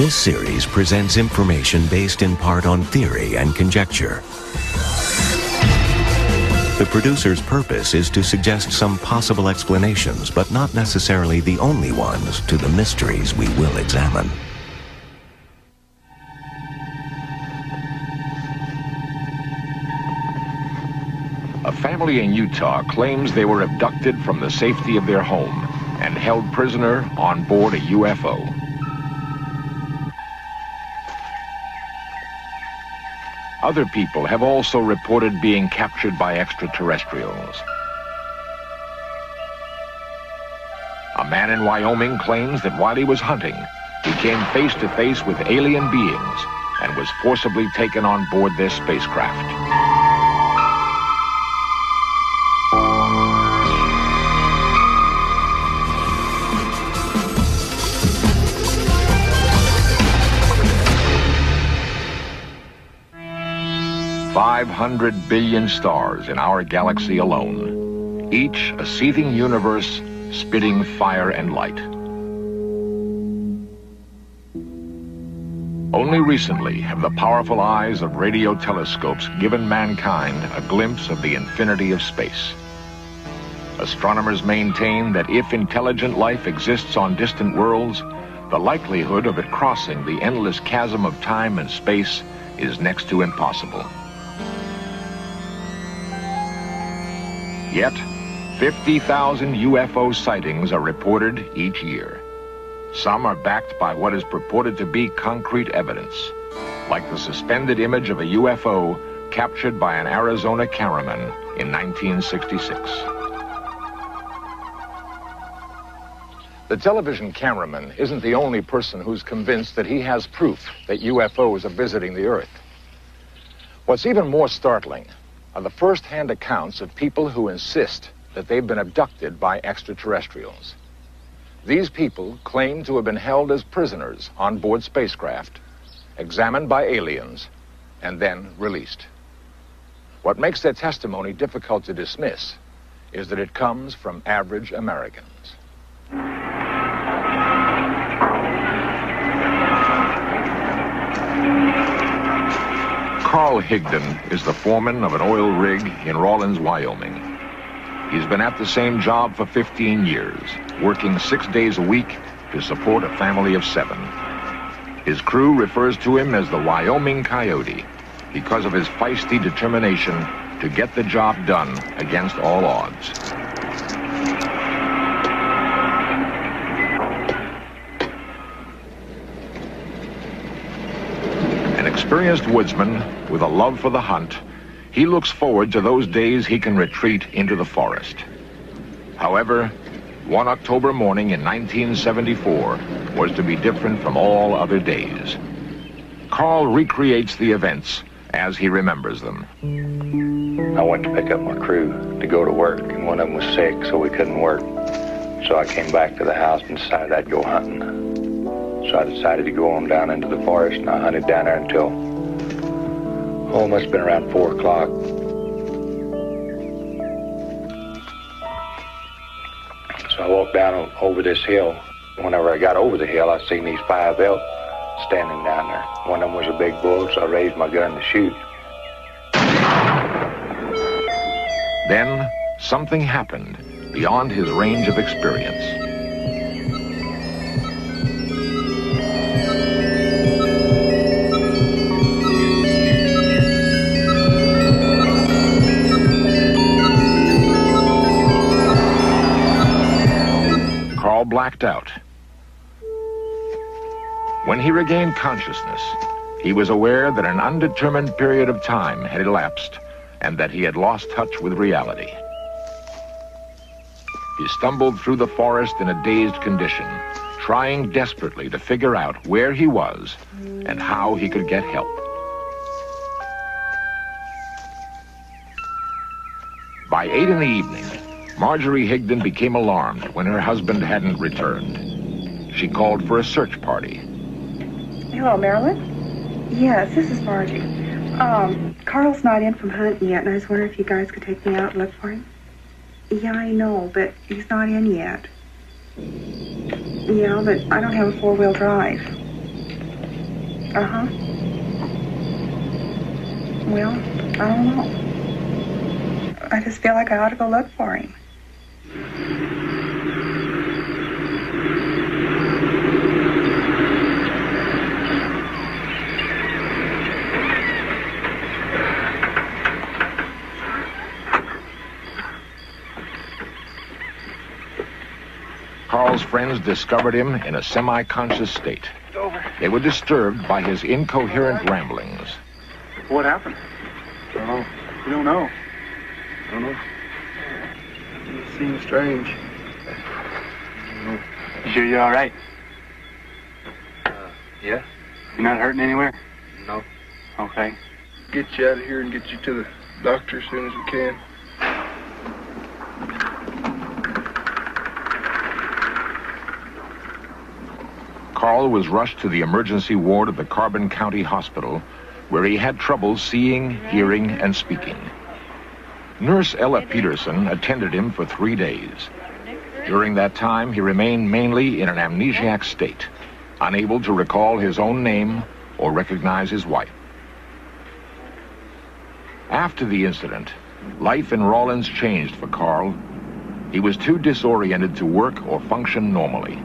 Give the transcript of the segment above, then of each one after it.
This series presents information based in part on theory and conjecture. The producer's purpose is to suggest some possible explanations, but not necessarily the only ones, to the mysteries we will examine. A family in Utah claims they were abducted from the safety of their home and held prisoner on board a UFO. Other people have also reported being captured by extraterrestrials. A man in Wyoming claims that while he was hunting, he came face to face with alien beings and was forcibly taken on board their spacecraft. 500 billion stars in our galaxy alone, each a seething universe spitting fire and light. Only recently have the powerful eyes of radio telescopes given mankind a glimpse of the infinity of space. Astronomers maintain that if intelligent life exists on distant worlds, the likelihood of it crossing the endless chasm of time and space is next to impossible. Yet, 50,000 UFO sightings are reported each year. Some are backed by what is purported to be concrete evidence, like the suspended image of a UFO captured by an Arizona cameraman in 1966. The television cameraman isn't the only person who's convinced that he has proof that UFOs are visiting the Earth. What's even more startling are the first-hand accounts of people who insist that they've been abducted by extraterrestrials. These people claim to have been held as prisoners on board spacecraft, examined by aliens, and then released. What makes their testimony difficult to dismiss is that it comes from average Americans. Carl Higdon is the foreman of an oil rig in Rawlins, Wyoming. He's been at the same job for 15 years, working 6 days a week to support a family of 7. His crew refers to him as the Wyoming Coyote because of his feisty determination to get the job done against all odds. An experienced woodsman with a love for the hunt, he looks forward to those days he can retreat into the forest. However, one October morning in 1974 was to be different from all other days. Carl recreates the events as he remembers them. I went to pick up my crew to go to work, and one of them was sick, so we couldn't work. So I came back to the house and decided I'd go hunting. So I decided to go on down into the forest, and I hunted down there until, it must have been around 4 o'clock. So I walked down over this hill. Whenever I got over the hill, I seen these 5 elk standing down there. One of them was a big bull, so I raised my gun to shoot. Then, something happened beyond his range of experience. Carl blacked out. When he regained consciousness, he was aware that an undetermined period of time had elapsed and that he had lost touch with reality. He stumbled through the forest in a dazed condition, trying desperately to figure out where he was and how he could get help. By 8 in the evening, Marjorie Higdon became alarmed when her husband hadn't returned. She called for a search party. Hello, Marilyn? Yes, this is Margie. Carl's not in from hunting yet, and I was wondering if you guys could take me out and look for him. Yeah, I know, but he's not in yet. Yeah, but I don't have a 4-wheel drive. Uh-huh. Well, I don't know. I just feel like I ought to go look for him. Carl's friends discovered him in a semi-conscious state. They were disturbed by his incoherent ramblings. What happened? I don't know. You don't know. I don't know. It seems strange. You sure you're all right? Yeah? You're not hurting anywhere? No. Okay. Get you out of here and get you to the doctor as soon as we can. Carl was rushed to the emergency ward of the Carbon County Hospital, where he had trouble seeing, hearing, and speaking. Nurse Ella Peterson attended him for 3 days. During that time, he remained mainly in an amnesiac state, unable to recall his own name or recognize his wife. After the incident, life in Rawlins changed for Carl. He was too disoriented to work or function normally.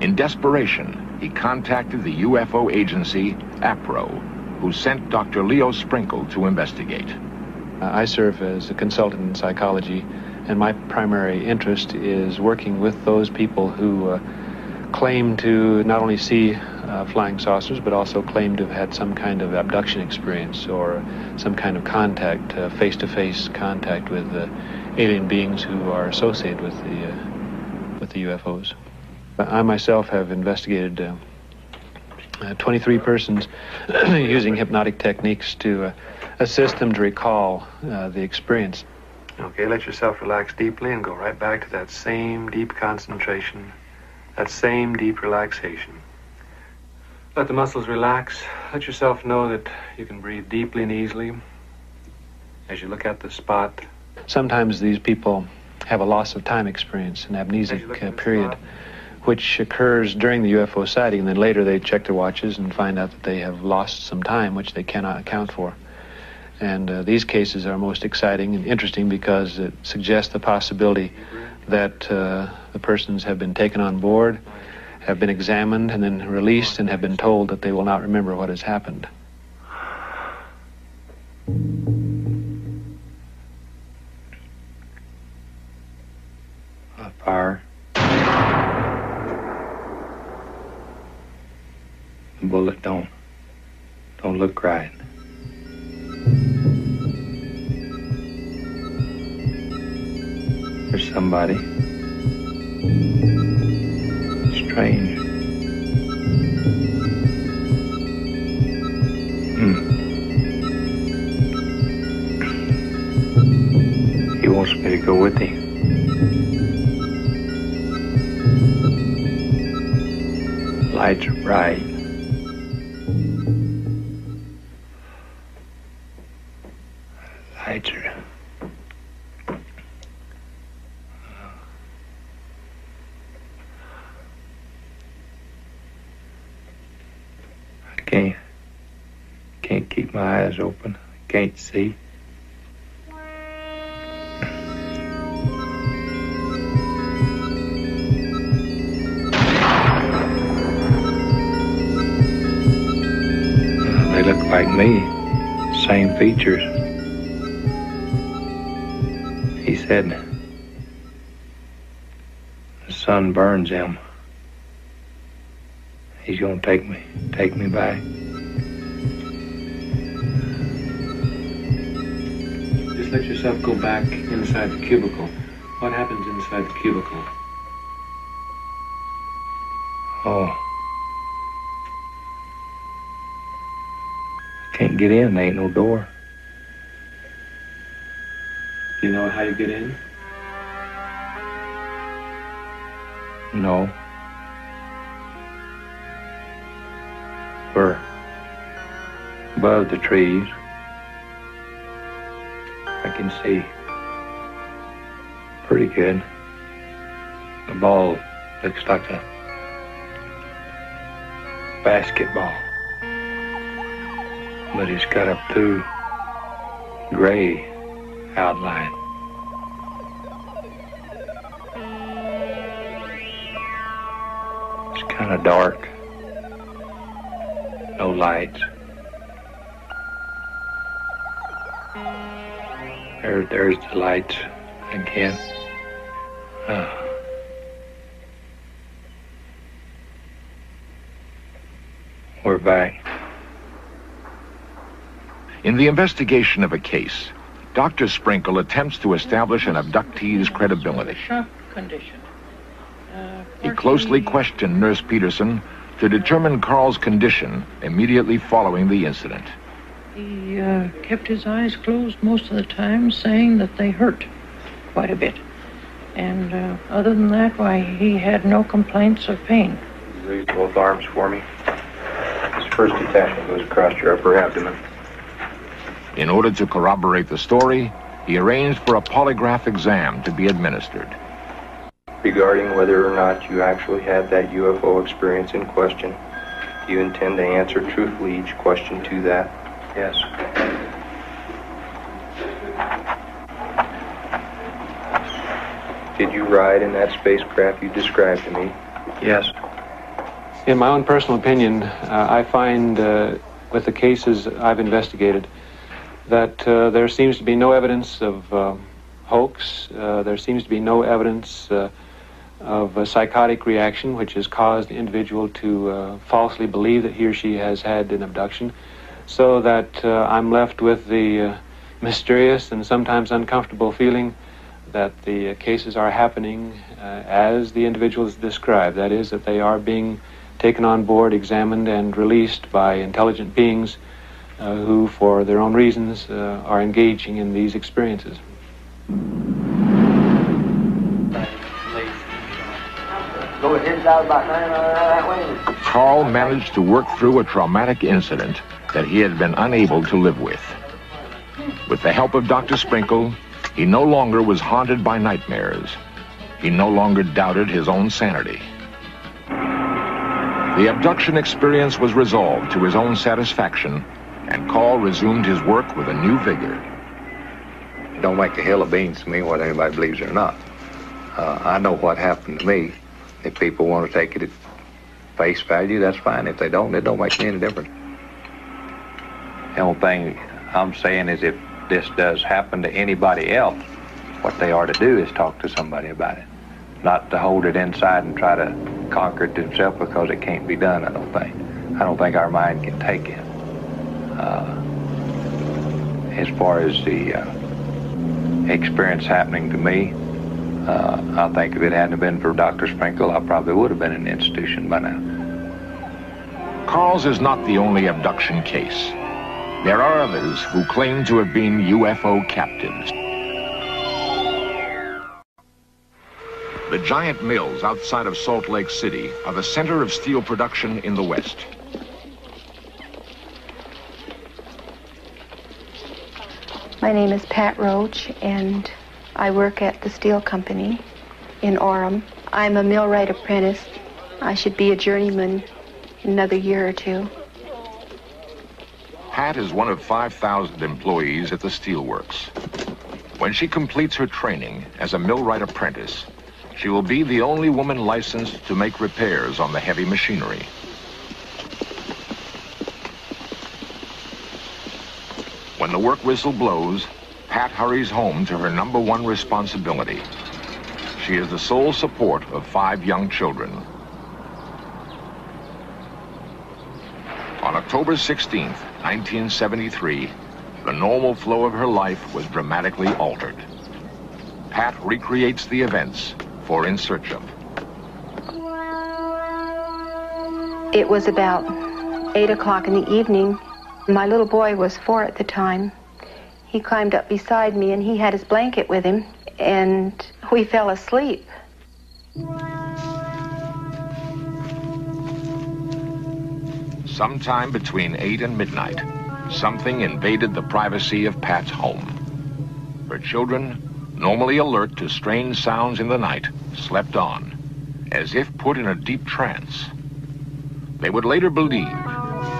In desperation, he contacted the UFO agency, APRO, who sent Dr. Leo Sprinkle to investigate. I serve as a consultant in psychology, and my primary interest is working with those people who claim to not only see flying saucers, but also claim to have had some kind of abduction experience or some kind of contact, face-to-face contact with alien beings who are associated with the UFOs. I myself have investigated 23 persons using hypnotic techniques to assist them to recall the experience. Okay, let yourself relax deeply and go right back to that same deep concentration, that same deep relaxation. Let the muscles relax. Let yourself know that you can breathe deeply and easily as you look at the spot. Sometimes these people have a loss of time experience, an amnesic period, which occurs during the UFO sighting, and then later they check their watches and find out that they have lost some time, which they cannot account for. And these cases are most exciting and interesting because it suggests the possibility that the persons have been taken on board, have been examined, and then released, and have been told that they will not remember what has happened. Fire. The bullet don't look right. There's somebody. Strange. He wants me to go with him. Lights are bright. Lights are... I can't keep my eyes open. I can't see. They look like me, same features. He said the sun burns him. He's gonna take me back. Just let yourself go back inside the cubicle. What happens inside the cubicle? Oh. Can't get in, there ain't no door. Do you know how you get in? No. We're above the trees. I can see pretty good. The ball looks like a basketball. But it's got a blue, gray outline. It's kind of dark. No lights. There's the lights again. We're back. In the investigation of a case, Dr. Sprinkle attempts to establish an abductee's credibility. Shock condition. He closely questioned Nurse Peterson to determine Carl's condition immediately following the incident. He kept his eyes closed most of the time, saying that they hurt quite a bit. And other than that, why, he had no complaints of pain. Raise both arms for me. This first detachment goes across your upper abdomen. In order to corroborate the story, he arranged for a polygraph exam to be administered. Regarding whether or not you actually had that UFO experience in question, do you intend to answer truthfully each question to that? Yes. Did you ride in that spacecraft you described to me? Yes. In my own personal opinion, I find with the cases I've investigated that there seems to be no evidence of hoax. There seems to be no evidence of a psychotic reaction which has caused the individual to falsely believe that he or she has had an abduction, so that I'm left with the mysterious and sometimes uncomfortable feeling that the cases are happening as the individuals described. That is, that they are being taken on board, examined, and released by intelligent beings who, for their own reasons, are engaging in these experiences. Carl managed to work through a traumatic incident that he had been unable to live with. With the help of Dr. Sprinkle, he no longer was haunted by nightmares. He no longer doubted his own sanity. The abduction experience was resolved to his own satisfaction, and Carl resumed his work with a new vigor. It don't make a hill of beans to me whether anybody believes it or not. I know what happened to me. If people want to take it at face value, that's fine. If they don't, it don't make me any difference. The only thing I'm saying is if this does happen to anybody else, what they are to do is talk to somebody about it. Not to hold it inside and try to conquer it themselves, because it can't be done, I don't think. I don't think our mind can take it. As far as the experience happening to me, I think if it hadn't been for Dr. Sprinkle, I probably would have been in an institution by now. Carl's is not the only abduction case. There are others who claim to have been UFO captives. The giant mills outside of Salt Lake City are the center of steel production in the West. My name is Pat Roach, and I work at the steel company in Orem. I'm a millwright apprentice. I should be a journeyman in another year or two. Pat is one of 5,000 employees at the steelworks. When she completes her training as a millwright apprentice, she will be the only woman licensed to make repairs on the heavy machinery. When the work whistle blows, Pat hurries home to her #1 responsibility. She is the sole support of 5 young children. On October 16th, 1973, the normal flow of her life was dramatically altered. Pat recreates the events for In Search Of. It was about 8 o'clock in the evening. My little boy was 4 at the time. He climbed up beside me, and he had his blanket with him, and we fell asleep. Sometime between 8 and midnight, something invaded the privacy of Pat's home. Her children, normally alert to strange sounds in the night, slept on, as if put in a deep trance. They would later believe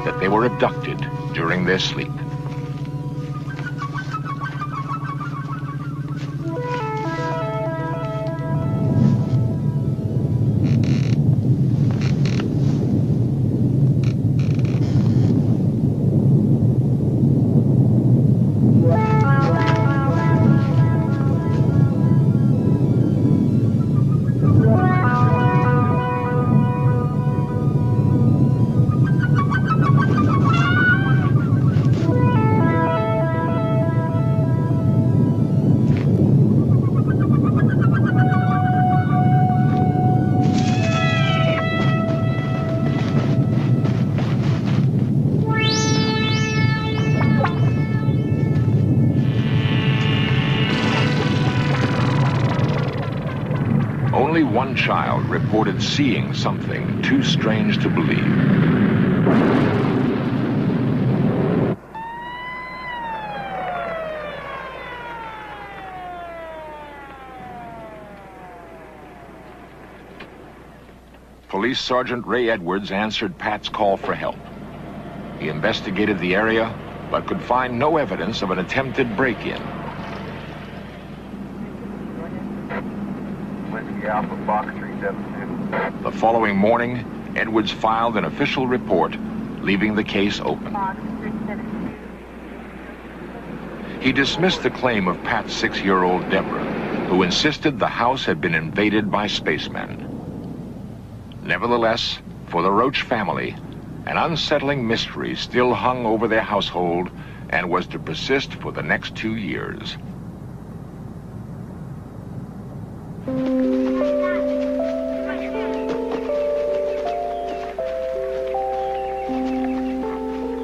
that they were abducted during their sleep. Only one child reported seeing something too strange to believe. Police Sergeant Ray Edwards answered Pat's call for help. He investigated the area, but could find no evidence of an attempted break-in. Alpha Fox 372. The following morning, Edwards filed an official report, leaving the case open. He dismissed the claim of Pat's 6-year-old Deborah, who insisted the house had been invaded by spacemen. Nevertheless, for the Roach family, an unsettling mystery still hung over their household and was to persist for the next 2 years.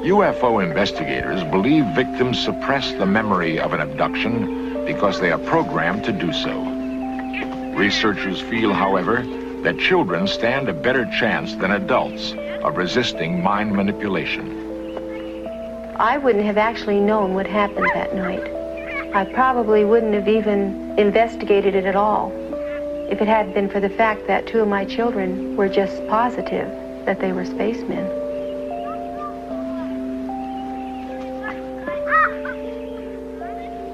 UFO investigators believe victims suppress the memory of an abduction because they are programmed to do so. Researchers feel, however, that children stand a better chance than adults of resisting mind manipulation. I wouldn't have actually known what happened that night. I probably wouldn't have even investigated it at all if it hadn't been for the fact that 2 of my children were just positive that they were spacemen.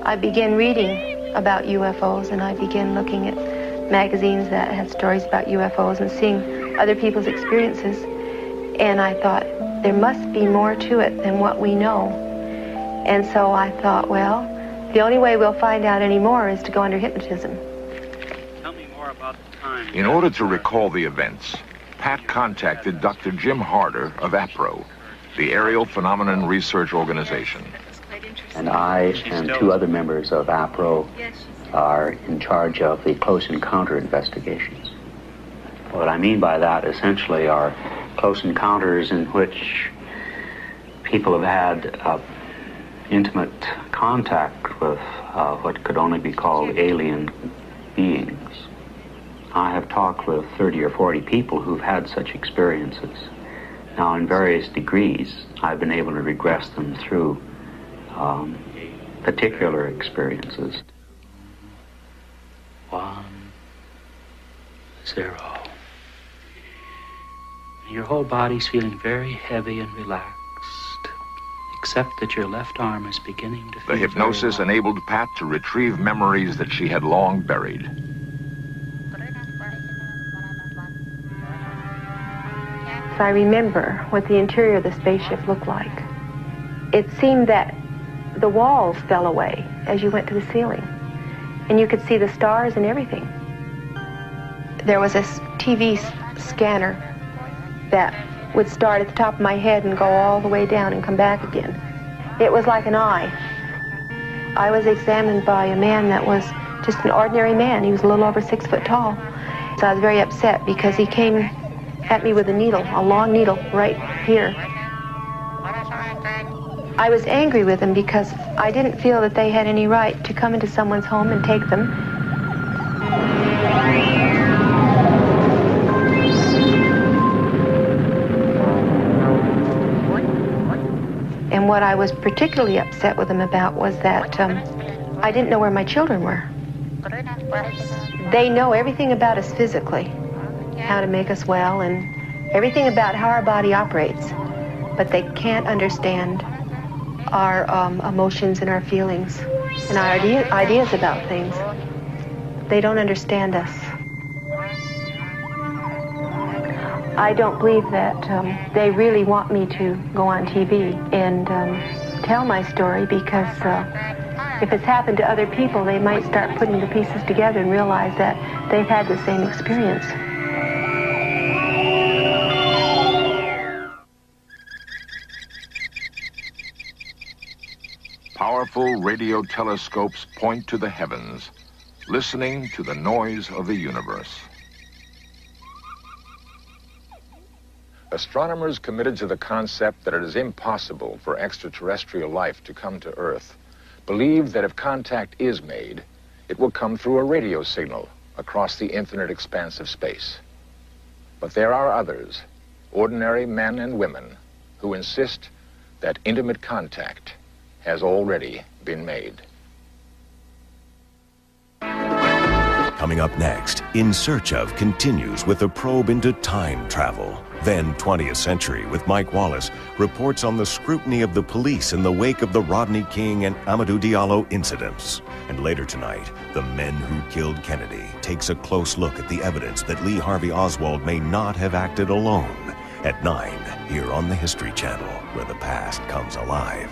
I began reading about UFOs, and I began looking at magazines that had stories about UFOs and seeing other people's experiences. And I thought, there must be more to it than what we know. And so I thought, well, the only way we'll find out any more is to go under hypnotism. Tell me more about the time. In order to recall the events, Pat contacted Dr. Jim Harder of APRO, the Aerial Phenomenon Research Organization. And I and 2 other members of APRO are in charge of the close encounter investigations. What I mean by that essentially are close encounters in which people have had intimate contact with what could only be called alien beings. I have talked with 30 or 40 people who've had such experiences. Now, in various degrees, I've been able to regress them through particular experiences. 1, 0. Your whole body's feeling very heavy and relaxed, except that your left arm is beginning to feel The hypnosis enabled Pat to retrieve memories that she had long buried. So I remember what the interior of the spaceship looked like. It seemed that the walls fell away as you went to the ceiling, and you could see the stars and everything. There was a TV scanner that would start at the top of my head and go all the way down and come back again. It was like an eye. I was examined by a man that was just an ordinary man. He was a little over 6 foot tall. So I was very upset because he came at me with a needle, a long needle, right here. I was angry with them because I didn't feel that they had any right to come into someone's home and take them. And what I was particularly upset with them about was that I didn't know where my children were. They know everything about us physically, how to make us well and everything about how our body operates, but they can't understand our emotions and our feelings and our ideas about things. They don't understand us. I don't believe that they really want me to go on TV and tell my story, because if it's happened to other people, they might start putting the pieces together and realize that they've had the same experience. Powerful radio telescopes point to the heavens, listening to the noise of the universe. Astronomers committed to the concept that it is impossible for extraterrestrial life to come to Earth believe that if contact is made, it will come through a radio signal across the infinite expanse of space. But there are others, ordinary men and women, who insist that intimate contact has already been made. Coming up next, In Search Of continues with a probe into time travel. Then 20th Century with Mike Wallace reports on the scrutiny of the police in the wake of the Rodney King and Amadou Diallo incidents. And later tonight, The Men Who Killed Kennedy takes a close look at the evidence that Lee Harvey Oswald may not have acted alone. At 9, here on the History Channel, where the past comes alive.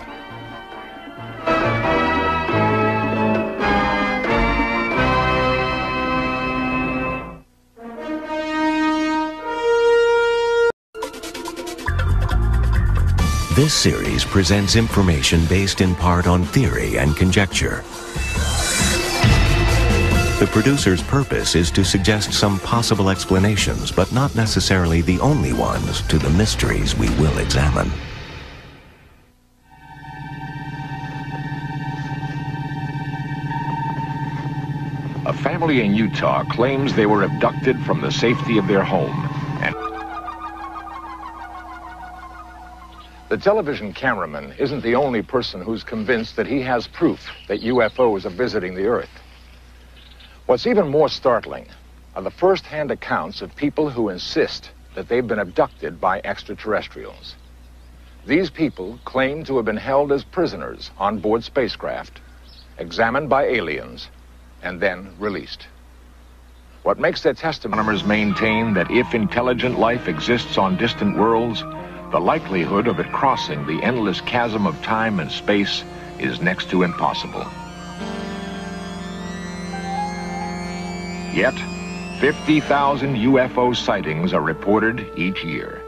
This series presents information based in part on theory and conjecture. The producer's purpose is to suggest some possible explanations, but not necessarily the only ones, to the mysteries we will examine. A family in Utah claims they were abducted from the safety of their home. The television cameraman isn't the only person who's convinced that he has proof that UFOs are visiting the Earth. What's even more startling are the first-hand accounts of people who insist that they've been abducted by extraterrestrials. These people claim to have been held as prisoners on board spacecraft, examined by aliens, and then released. What makes their testimony? Astronomers maintain that if intelligent life exists on distant worlds, the likelihood of it crossing the endless chasm of time and space is next to impossible. Yet, 50,000 UFO sightings are reported each year.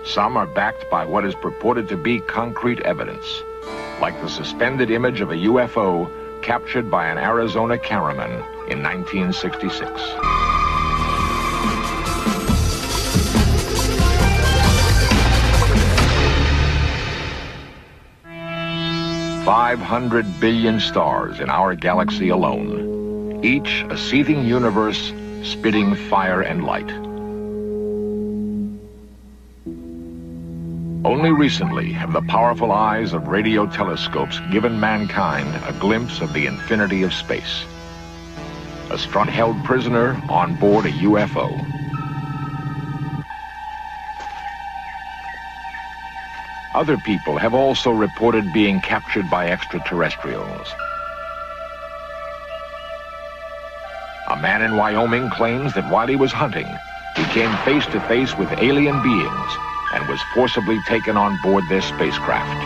Some are backed by what is purported to be concrete evidence, like the suspended image of a UFO captured by an Arizona cameraman in 1966. 500 billion stars in our galaxy alone, each a seething universe spitting fire and light. Only recently have the powerful eyes of radio telescopes given mankind a glimpse of the infinity of space. Astronaut held prisoner on board a UFO. Other people have also reported being captured by extraterrestrials. A man in Wyoming claims that while he was hunting, he came face to face with alien beings and was forcibly taken on board their spacecraft.